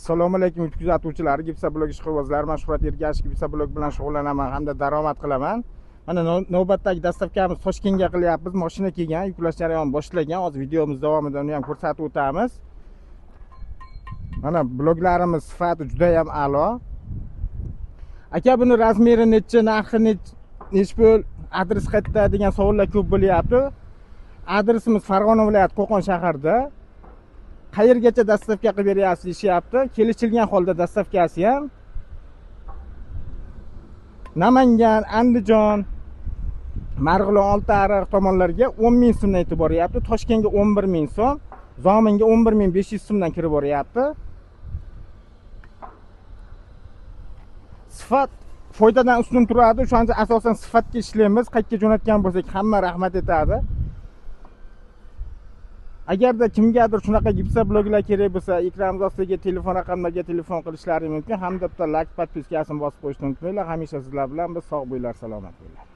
Assalomu alaykum kuzatuvchilar, Gipsablog ishqibozlari. Men Shuhrat Ergashev Gipsablog bilan shug'ullanaman hamda daromad qilaman. Mana navbatdagi dastavkamiz Toshkentga qilyapmiz. Mashina kelgan, yuklash jarayoni boshlangan. Hozir videomiz davomida uni ham ko'rsatib o'tamiz. Mana bloglarimiz sifati juda ham a'lo. Aka, buni razmeri necha, narxi nech pul, adres qayerda degan savollar ko'p bo'lyapti. Adresimiz Farg'ona viloyati Qo'qon shahrida. Qayergacha dastavka qilib beryapsiz deyapti. Kelishilgan holda dastavkasi ham Namangan, Andijon, Marg'ilon, Oltiariq tomonlarga 10.000 so'mdan yetib boryapti. Toshkentga 11.000 so'm, Zominga 11.500 so'mdan kirib boryapti. Sifat foydadan ustun turadi. O'shanda asosan sifatga ishlaymiz. Qayerga jo'natgan bo'lsak, hamma rahmat etadi. Agarda kimgadir shunaqa Gipsabloglar kerak bo'lsa, ekranimiz ostidagi telefon raqamlariga telefon qilishlari mumkin. Hamda bitta like, podpiskasini bosib qo'yishni unutmanglar. Hamisha sizlar bilan biz sog' bo'linglar, salomat bo'linglar.